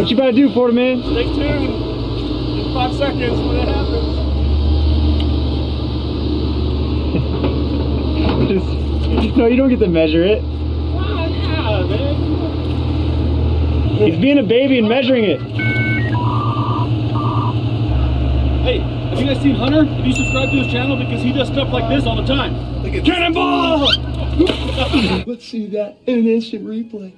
What you about to do, Florida man? Stay tuned. In 5 seconds when it happens. No, you don't get to measure it. Wow, yeah, man. He's being a baby and measuring it. Hey, have you guys seen Hunter? Have you subscribed to his channel? Because he does stuff like this all the time. Cannonball! Let's see that in an instant replay.